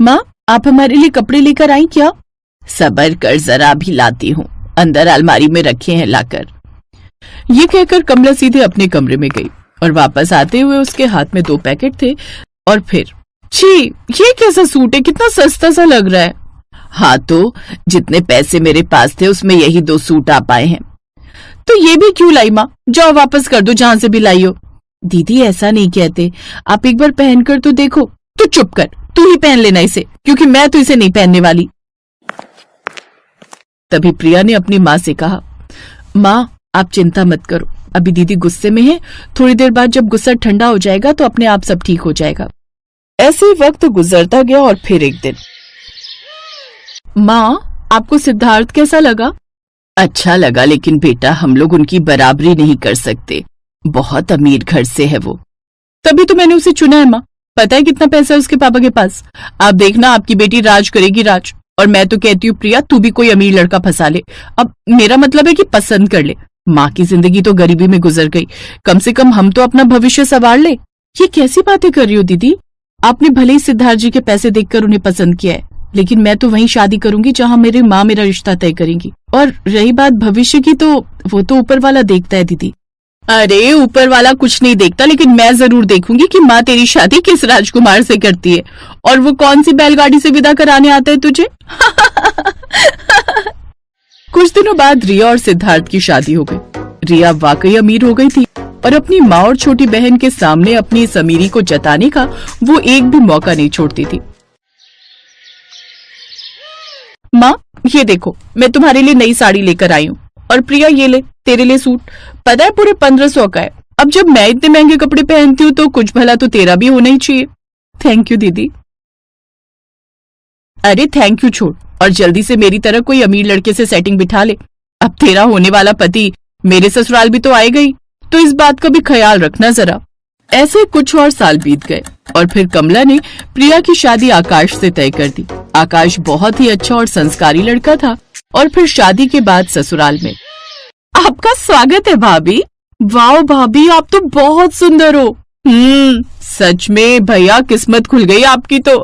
माँ, आप हमारे लिए कपड़े लेकर आई क्या? सबर कर, जरा अभी लाती हूँ, अंदर अलमारी में रखे हैं लाकर। ये कहकर कमला सीधे अपने कमरे में गई और वापस आते हुए उसके हाथ में 2 पैकेट थे। और फिर, छी, ये कैसा सूट है, कितना सस्ता सा लग रहा है। हाँ तो जितने पैसे मेरे पास थे उसमें यही 2 सूट आ पाए हैं। तो ये भी क्यों लाई माँ? जाओ वापस कर दो जहां से भी लाई हो। दीदी ऐसा नहीं कहते, आप एक बार पहनकर तो देखो। तो चुप कर, तू ही पहन लेना इसे, क्योंकि मैं तो इसे नहीं पहनने वाली। तभी प्रिया ने अपनी माँ से कहा, माँ आप चिंता मत करो, अभी दीदी गुस्से में है, थोड़ी देर बाद जब गुस्सा ठंडा हो जाएगा तो अपने आप सब ठीक हो जाएगा। ऐसे ही वक्त गुजरता गया और फिर एक दिन, माँ आपको सिद्धार्थ कैसा लगा? अच्छा लगा, लेकिन बेटा हम लोग उनकी बराबरी नहीं कर सकते, बहुत अमीर घर से है वो। तभी तो मैंने उसे चुना है माँ, पता है कितना पैसा है उसके पापा के पास। आप देखना आपकी बेटी राज करेगी राज। और मैं तो कहती हूँ प्रिया, तू भी कोई अमीर लड़का फंसा ले। अब मेरा मतलब है कि पसंद कर ले। माँ की जिंदगी तो गरीबी में गुजर गई, कम से कम हम तो अपना भविष्य संवार ले। ये कैसी बातें कर रही हो दीदी? आपने भले ही सिद्धार्थ जी के पैसे देखकर उन्हें पसंद किया है, लेकिन मैं तो वहीं शादी करूंगी जहां मेरी माँ मेरा रिश्ता तय करेंगी। और रही बात भविष्य की, तो वो तो ऊपर वाला देखता है दीदी। अरे ऊपर वाला कुछ नहीं देखता, लेकिन मैं जरूर देखूंगी कि माँ तेरी शादी किस राजकुमार से करती है, और वो कौन सी बैलगाड़ी से विदा कराने आता है तुझे। कुछ दिनों बाद रिया और सिद्धार्थ की शादी हो गई। रिया वाकई अमीर हो गई थी और अपनी माँ और छोटी बहन के सामने अपनी इस अमीरी को जताने का वो एक भी मौका नहीं छोड़ती थी। माँ ये देखो, मैं तुम्हारे लिए नई साड़ी लेकर आई हूँ, और प्रिया ये ले तेरे लिए सूट, पता है पूरे 1500 का है। अब जब मैं इतने महंगे कपड़े पहनती हूँ तो कुछ भला तो तेरा भी होना ही चाहिए। थैंक यू दीदी। अरे थैंक यू छोड़, और जल्दी से मेरी तरह कोई अमीर लड़के से सेटिंग बिठा ले। अब तेरा होने वाला पति मेरे ससुराल भी तो आएगा ही, तो इस बात का भी ख्याल रखना जरा। ऐसे कुछ और साल बीत गए और फिर कमला ने प्रिया की शादी आकाश से तय कर दी। आकाश बहुत ही अच्छा और संस्कारी लड़का था। और फिर शादी के बाद ससुराल में, आपका स्वागत है भाभी। वाह भाभी, आप तो बहुत सुंदर हो। सच में भैया, किस्मत खुल गई आपकी तो।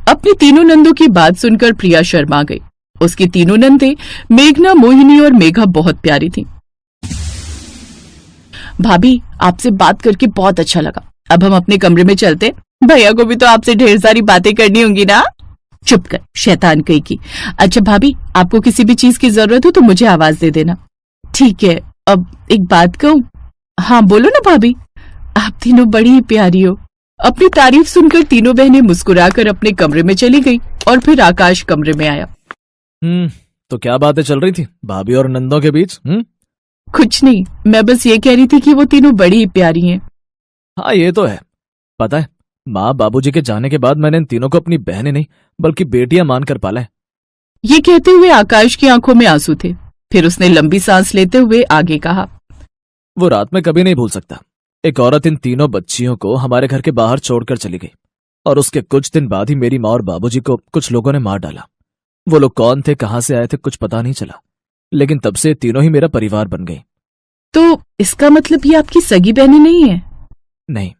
अपनी तीनों नंदों की बात सुनकर प्रिया शर्मा गई। उसकी तीनों नंदे मेघना, मोहिनी और मेघा बहुत प्यारी थीं। भाभी आपसे बात करके बहुत अच्छा लगा, अब हम अपने कमरे में चलते। भैया को भी तो आपसे ढेर सारी बातें करनी होंगी ना। चुप कर शैतान कहीं की। अच्छा भाभी, आपको किसी भी चीज की जरूरत हो तो मुझे आवाज दे देना। ठीक है। अब एक बात कहूँ? हाँ बोलो ना भाभी। आप तीनों बड़ी ही प्यारी हो। अपनी तारीफ सुनकर तीनों बहनें मुस्कुराकर अपने कमरे में चली गई और फिर आकाश कमरे में आया। तो क्या बातें चल रही थी भाभी और नंदों के बीच? कुछ नहीं, मैं बस ये कह रही थी कि वो तीनों बड़ी ही प्यारी हैं। हाँ ये तो है। पता है, माँ बाबूजी के जाने के बाद मैंने इन तीनों को अपनी बहनें नहीं बल्कि बेटियां मानकर पाला है। ये कहते हुए आकाश की आंखों में आंसू थे। फिर उसने लंबी सांस लेते हुए आगे कहा, वो रात में कभी नहीं भूल सकता। एक औरत इन तीनों बच्चियों को हमारे घर के बाहर छोड़कर चली गई और उसके कुछ दिन बाद ही मेरी माँ और बाबूजी को कुछ लोगों ने मार डाला। वो लोग कौन थे, कहां से आए थे, कुछ पता नहीं चला, लेकिन तब से तीनों ही मेरा परिवार बन गई। तो इसका मतलब ये आपकी सगी बहनें नहीं है? नहीं,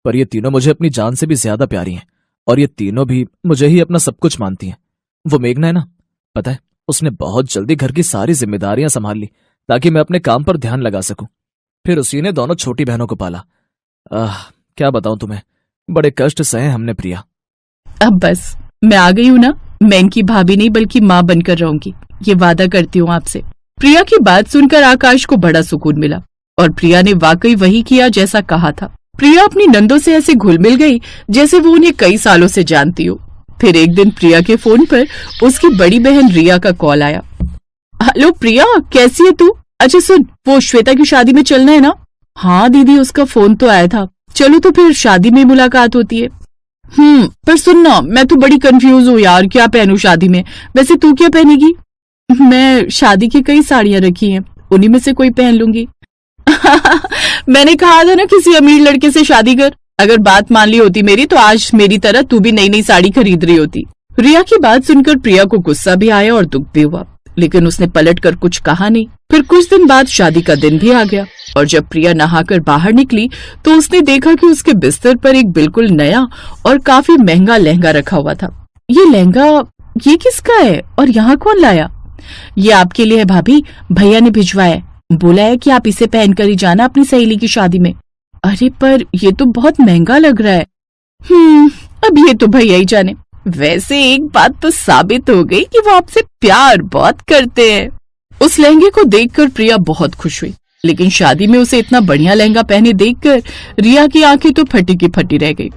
पर ये तीनों मुझे अपनी जान से भी ज्यादा प्यारी हैं और ये तीनों भी मुझे ही अपना सब कुछ मानती हैं। वो मेघना है ना, पता है उसने बहुत जल्दी घर की सारी जिम्मेदारियां संभाल ली ताकि मैं अपने काम पर ध्यान लगा सकूं। फिर उसी ने दोनों छोटी बहनों को पाला। क्या बताऊं तुम्हें, बड़े कष्ट सहे हमने प्रिया। अब बस, मैं आ गई हूं ना, मैं इनकी भाभी नहीं बल्कि माँ बनकर रहूंगी, ये वादा करती हूँ आपसे। प्रिया की बात सुनकर आकाश को बड़ा सुकून मिला और प्रिया ने वाकई वही किया जैसा कहा था। प्रिया अपनी नंदों से ऐसे घुल मिल गई जैसे वो उन्हें कई सालों से जानती हो। फिर एक दिन प्रिया के फोन पर उसकी बड़ी बहन रिया का कॉल आया। हेलो प्रिया, कैसी है तू? अच्छा सुन, वो श्वेता की शादी में चलना है ना? हाँ दीदी, उसका फोन तो आया था। चलो तो फिर शादी में मुलाकात होती है। पर सुनना, मैं तो बड़ी कंफ्यूज हूँ यार, क्या पहनूं शादी में? वैसे तू क्या पहनेगी? मैं शादी की कई साड़ियां रखी हैं, उन्हीं में से कोई पहन लूंगी। मैंने कहा था ना किसी अमीर लड़के से शादी कर। अगर बात मान ली होती मेरी तो आज मेरी तरह तू भी नई नई साड़ी खरीद रही होती। रिया की बात सुनकर प्रिया को गुस्सा भी आया और दुख भी हुआ, लेकिन उसने पलट कर कुछ कहा नहीं। फिर कुछ दिन बाद शादी का दिन भी आ गया और जब प्रिया नहाकर बाहर निकली तो उसने देखा कि उसके बिस्तर पर एक बिल्कुल नया और काफी महंगा लहंगा रखा हुआ था। ये लहंगा, ये किसका है और यहाँ कौन लाया? ये आपके लिए है भाभी, भैया ने भिजवाया है, बोला है कि आप इसे पहनकर ही जाना अपनी सहेली की शादी में। अरे पर ये तो बहुत महंगा लग रहा है। अब ये तो भैया ही जाने। वैसे एक बात तो साबित हो गई कि वो आपसे प्यार बहुत करते हैं। उस लहंगे को देखकर प्रिया बहुत खुश हुई, लेकिन शादी में उसे इतना बढ़िया लहंगा पहने देखकर रिया की आंखें तो फटी की फटी रह गई।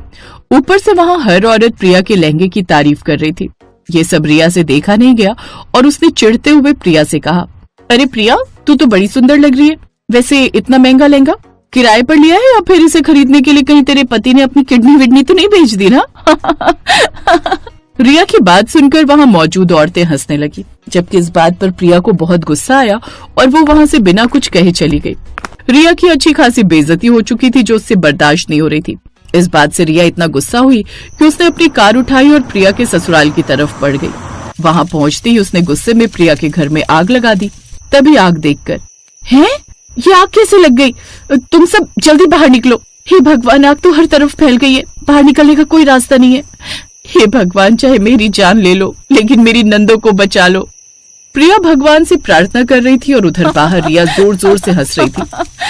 ऊपर से वहाँ हर औरत प्रिया के लहंगे की तारीफ कर रही थी। ये सब रिया से देखा नहीं गया और उसने चिढ़ते हुए प्रिया से कहा, अरे प्रिया, तू तो बड़ी सुंदर लग रही है। वैसे इतना महंगा लहंगा किराए पर लिया है या फिर इसे खरीदने के लिए कहीं तेरे पति ने अपनी किडनी विडनी तो नहीं भेज दी ना? रिया की बात सुनकर वहाँ मौजूद औरतें हंसने लगी, जबकि इस बात पर प्रिया को बहुत गुस्सा आया और वो वहाँ से बिना कुछ कहे चली गई। रिया की अच्छी खासी बेइज्जती हो चुकी थी जो उससे बर्दाश्त नहीं हो रही थी। इस बात से रिया इतना गुस्सा हुई कि उसने अपनी कार उठाई और प्रिया के ससुराल की तरफ बढ़ गई। वहाँ पहुँचते ही उसने गुस्से में प्रिया के घर में आग लगा दी। तभी आग देखकर, हैं? ये आग कैसे लग गई? तुम सब जल्दी बाहर निकलो। हे भगवान, आग तो हर तरफ फैल गई है, बाहर निकलने का कोई रास्ता नहीं है। हे भगवान, चाहे मेरी जान ले लो लेकिन मेरी नंदों को बचा लो। प्रिया भगवान से प्रार्थना कर रही थी और उधर बाहर रिया जोर जोर से हंस रही थी।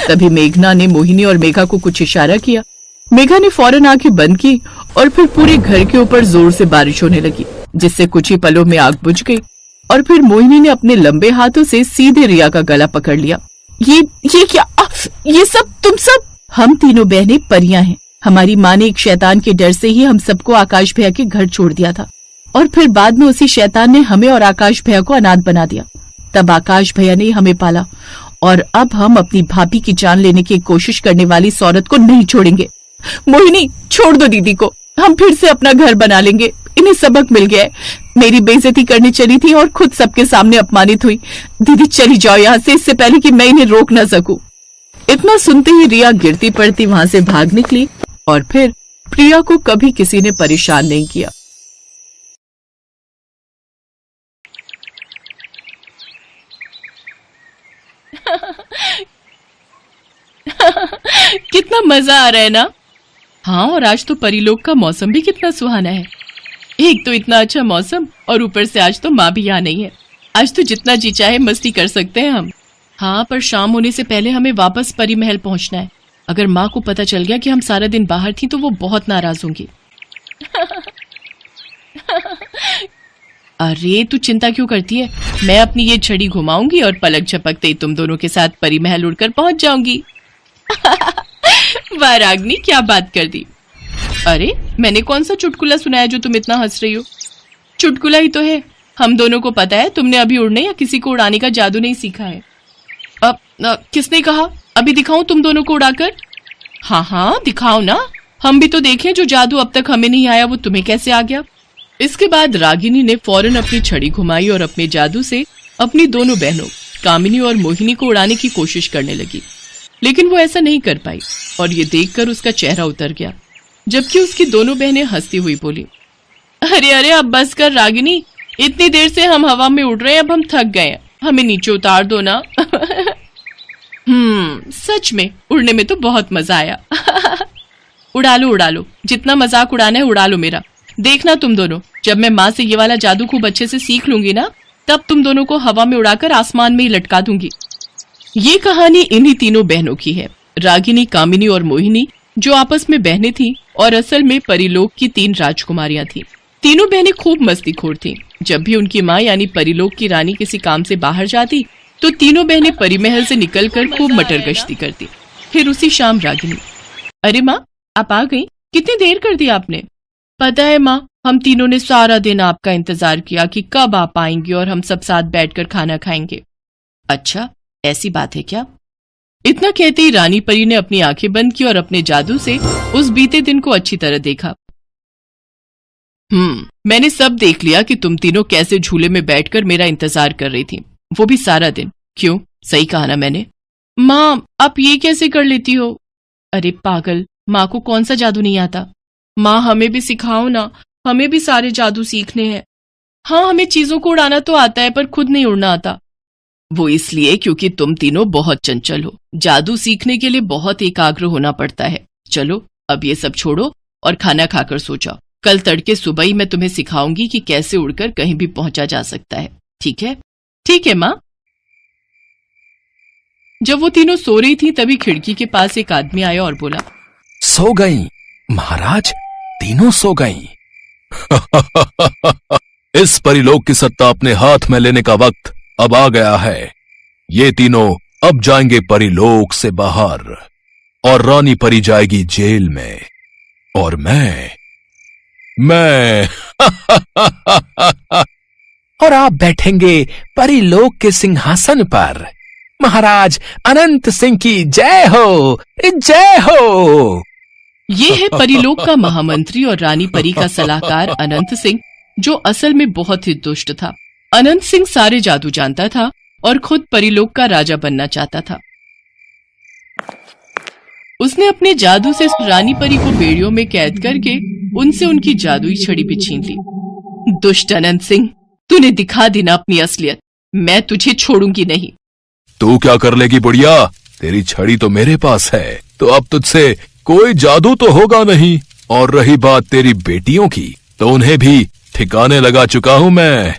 तभी मेघना ने मोहिनी और मेघा को कुछ इशारा किया। मेघा ने फौरन आंखें बंद की और फिर पूरे घर के ऊपर जोर से बारिश होने लगी, जिससे कुछ ही पलों में आग बुझ गई। और फिर मोहिनी ने अपने लंबे हाथों से सीधे रिया का गला पकड़ लिया। ये क्या? ये सब तुम सब? हम तीनों बहनें परियां हैं। हमारी माँ ने एक शैतान के डर से ही हम सबको आकाश भैया के घर छोड़ दिया था और फिर बाद में उसी शैतान ने हमें और आकाश भैया को अनाथ बना दिया। तब आकाश भैया ने हमें पाला और अब हम अपनी भाभी की जान लेने की कोशिश करने वाली इस औरत को नहीं छोड़ेंगे। मोहिनी, छोड़ दो दीदी को, हम फिर से अपना घर बना लेंगे। इन्हें सबक मिल गया है। मेरी बेइज्जती करने चली थी और खुद सबके सामने अपमानित हुई। दीदी चली जाओ यहाँ से, इससे पहले कि मैं इन्हें रोक न सकूं। इतना सुनते ही रिया गिरती पड़ती वहां से भाग निकली और फिर प्रिया को कभी किसी ने परेशान नहीं किया। कितना मजा आ रहा है ना? हाँ, और आज तो परीलोक का मौसम भी कितना सुहाना है। एक तो इतना अच्छा मौसम और ऊपर से आज तो माँ भी यहाँ नहीं है। आज तो जितना जी चाहे मस्ती कर सकते हैं हम। हाँ, पर शाम होने से पहले हमें वापस परी महल पहुँचना है। अगर माँ को पता चल गया कि हम सारा दिन बाहर थी तो वो बहुत नाराज होंगी। अरे तू चिंता क्यों करती है? मैं अपनी ये छड़ी घुमाऊंगी और पलक झपकते ही तुम दोनों के साथ परी महल उड़कर पहुंच जाऊंगी। वाह रागनी, क्या बात कर दी। अरे मैंने कौन सा चुटकुला सुनाया जो तुम इतना हंस रही हो? चुटकुला ही तो है। हम दोनों को पता है तुमने अभी उड़ने या किसी को उड़ाने का जादू नहीं सीखा है। अब किसने कहा? अभी दिखाऊं तुम दोनों को उड़ाकर? हाँ हाँ दिखाओ ना, हम भी तो देखें जो जादू अब तक हमें नहीं आया वो तुम्हें कैसे आ गया। इसके बाद रागिनी ने फौरन अपनी छड़ी घुमाई और अपने जादू से अपनी दोनों बहनों कामिनी और मोहिनी को उड़ाने की कोशिश करने लगी, लेकिन वो ऐसा नहीं कर पाई और ये देखकर उसका चेहरा उतर गया, जबकि उसकी दोनों बहनें हंसती हुई बोली, अरे अरे अब बस कर रागिनी, इतनी देर से हम हवा में उड़ रहे हैं, अब हम थक गए, हमें नीचे उतार दो ना। सच में उड़ने में तो बहुत मजा आया। उड़ा लो, जितना मजाक उड़ाना है उड़ा लो मेरा। देखना तुम दोनों, जब मैं माँ से ये वाला जादू खूब अच्छे से सीख लूंगी ना, तब तुम दोनों को हवा में उड़ाकर आसमान में ही लटका दूंगी। ये कहानी इन्हीं तीनों बहनों की है, रागिनी, कामिनी और मोहिनी, जो आपस में बहनें थीं और असल में परीलोक की 3 राजकुमारियां थीं। तीनों बहनें खूब मस्तीखोर थीं। जब भी उनकी माँ यानी परीलोक की रानी किसी काम से बाहर जाती तो तीनों बहनें परी महल से निकलकर खूब मटर गश्ती करती। फिर उसी शाम रागिनी, अरे माँ आप आ गई, कितनी देर कर दी आपने? पता है माँ, हम तीनों ने सारा दिन आपका इंतजार किया कि कब आप आएंगे और हम सब साथ बैठकर खाना खाएंगे। अच्छा ऐसी बात है क्या? इतना कहते ही रानी परी ने अपनी आंखें बंद की और अपने जादू से उस बीते दिन को अच्छी तरह देखा। मैंने सब देख लिया कि तुम तीनों कैसे झूले में बैठकर मेरा इंतजार कर रही थी, वो भी सारा दिन। क्यों, सही कहा ना मैंने? माँ आप ये कैसे कर लेती हो? अरे पागल, माँ को कौन सा जादू नहीं आता? माँ हमें भी सिखाओ ना, हमें भी सारे जादू सीखने हैं। हाँ हमें चीजों को उड़ाना तो आता है पर खुद नहीं उड़ना आता। वो इसलिए क्योंकि तुम तीनों बहुत चंचल हो। जादू सीखने के लिए बहुत एकाग्र होना पड़ता है। चलो अब ये सब छोड़ो और खाना खाकर सो जाओ। कल तड़के सुबह ही मैं तुम्हें सिखाऊंगी कि कैसे उड़कर कहीं भी पहुंचा जा सकता है। ठीक है? ठीक है माँ। जब वो तीनों सो रही थी तभी खिड़की के पास एक आदमी आया और बोला, सो गई महाराज, तीनों सो गई। इस परिलोक की सत्ता अपने हाथ में लेने का वक्त अब आ गया है। ये तीनों अब जाएंगे परिलोक से बाहर और रानी परी जाएगी जेल में और मैं और आप बैठेंगे परिलोक के सिंहासन पर। महाराज अनंत सिंह की जय हो, जय हो। ये है परिलोक का महामंत्री और रानी परी का सलाहकार अनंत सिंह, जो असल में बहुत ही दुष्ट था। अनंत सिंह सारे जादू जानता था और खुद परिलोक का राजा बनना चाहता था। उसने अपने जादू से रानी परी को बेड़ियों में कैद करके उनसे उनकी जादुई छड़ी भी छीन ली। दुष्ट अनंत सिंह, तूने दिखा दी ना अपनी असलियत। मैं तुझे छोड़ूंगी नहीं। तू क्या कर लेगी बुढ़िया? तेरी छड़ी तो मेरे पास है, तो अब तुझसे कोई जादू तो होगा नहीं। और रही बात तेरी बेटियों की, तो उन्हें भी ठिकाने लगा चुका हूं मैं।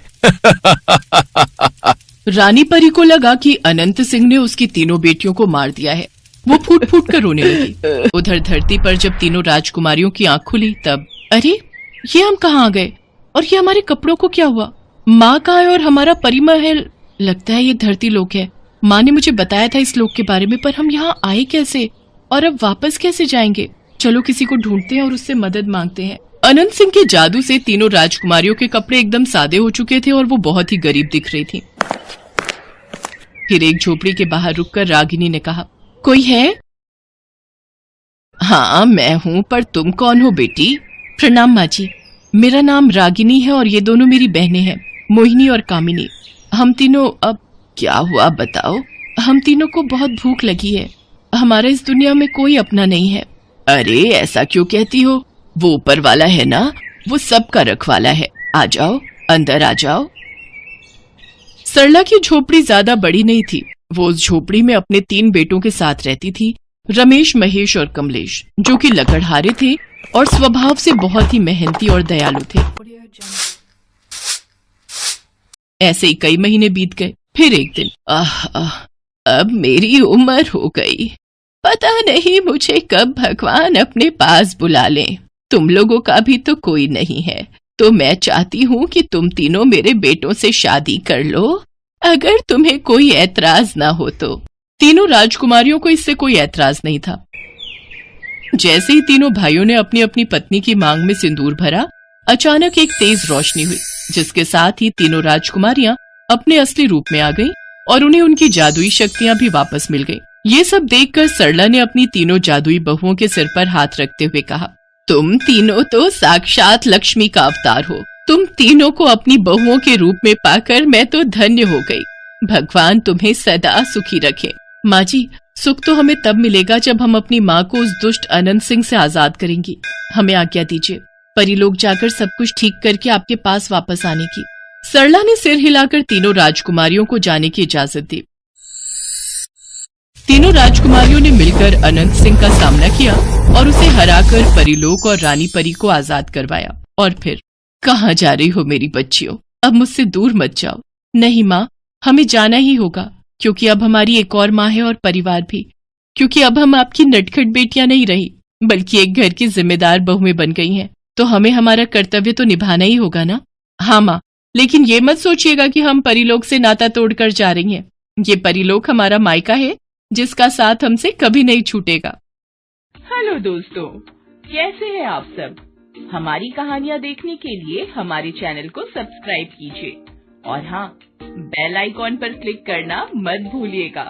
रानी परी को लगा कि अनंत सिंह ने उसकी तीनों बेटियों को मार दिया है। वो फूट फूट कर रोने लगी। उधर धरती पर जब तीनों राजकुमारियों की आंख खुली तब, अरे ये हम कहाँ आ गए और ये हमारे कपड़ों को क्या हुआ? माँ कहाँ है और हमारा परी महल? लगता है ये धरती लोक है। माँ ने मुझे बताया था इस लोक के बारे में, पर हम यहाँ आए कैसे और अब वापस कैसे जाएंगे? चलो किसी को ढूंढते हैं और उससे मदद मांगते हैं। अनंत सिंह के जादू से तीनों राजकुमारियों के कपड़े एकदम सादे हो चुके थे और वो बहुत ही गरीब दिख रही थी। फिर एक झोपड़ी के बाहर रुककर रागिनी ने कहा, कोई है? हाँ मैं हूँ, पर तुम कौन हो बेटी? प्रणाम माँ जी, मेरा नाम रागिनी है और ये दोनों मेरी बहनें हैं, मोहिनी और कामिनी। हम तीनों, अब क्या हुआ बताओ? हम तीनों को बहुत भूख लगी है। हमारा इस दुनिया में कोई अपना नहीं है। अरे ऐसा क्यों कहती हो? वो ऊपर वाला है ना, वो सबका रखवाला है। आ जाओ, अंदर आ जाओ। सरला की झोपड़ी ज्यादा बड़ी नहीं थी। वो उस झोपड़ी में अपने 3 बेटों के साथ रहती थी, रमेश, महेश और कमलेश, जो कि लकड़हारे थे और स्वभाव से बहुत ही मेहनती और दयालु थे। ऐसे ही कई महीने बीत गए। फिर एक दिन, अब मेरी उम्र हो गई। पता नहीं मुझे कब भगवान अपने पास बुला लें। तुम लोगों का भी तो कोई नहीं है, तो मैं चाहती हूँ कि तुम तीनों मेरे बेटों से शादी कर लो, अगर तुम्हें कोई ऐतराज ना हो तो। तीनों राजकुमारियों को इससे कोई ऐतराज नहीं था। जैसे ही तीनों भाइयों ने अपनी अपनी पत्नी की मांग में सिंदूर भरा, अचानक एक तेज रोशनी हुई, जिसके साथ ही तीनों राजकुमारियां अपने असली रूप में आ गईं और उन्हें उनकी जादुई शक्तियां भी वापस मिल गईं। ये सब देखकर सरला ने अपनी तीनों जादुई बहुओं के सिर पर हाथ रखते हुए कहा, तुम तीनों तो साक्षात लक्ष्मी का अवतार हो। तुम तीनों को अपनी बहुओं के रूप में पाकर मैं तो धन्य हो गई। भगवान तुम्हें सदा सुखी रखे। माँ जी, सुख तो हमें तब मिलेगा जब हम अपनी माँ को उस दुष्ट अनंत सिंह से आजाद करेंगी। हमें आज्ञा दीजिए, परिलोक जाकर सब कुछ ठीक करके आपके पास वापस आने की। सरला ने सिर हिलाकर तीनों राजकुमारियों को जाने की इजाजत दी। तीनों राजकुमारियों ने मिलकर अनंत सिंह का सामना किया और उसे हराकर परिलोक और रानी परी को आजाद करवाया। और फिर, कहाँ जा रही हो मेरी बच्चियों? अब मुझसे दूर मत जाओ। नहीं माँ, हमें जाना ही होगा, क्योंकि अब हमारी एक और माँ है और परिवार भी। क्योंकि अब हम आपकी नटखट बेटियां नहीं रही, बल्कि एक घर की जिम्मेदार बहुएं बन गई हैं। तो हमें हमारा कर्तव्य तो निभाना ही होगा ना? हाँ माँ, लेकिन ये मत सोचिएगा कि हम परिलोक से नाता तोड़कर जा रही हैं। ये परिलोक हमारा मायका है, जिसका साथ हमसे कभी नहीं छूटेगा। हेलो दोस्तों, कैसे हैं आप सब? हमारी कहानियाँ देखने के लिए हमारे चैनल को सब्सक्राइब कीजिए और हाँ, बेल आइकॉन पर क्लिक करना मत भूलिएगा।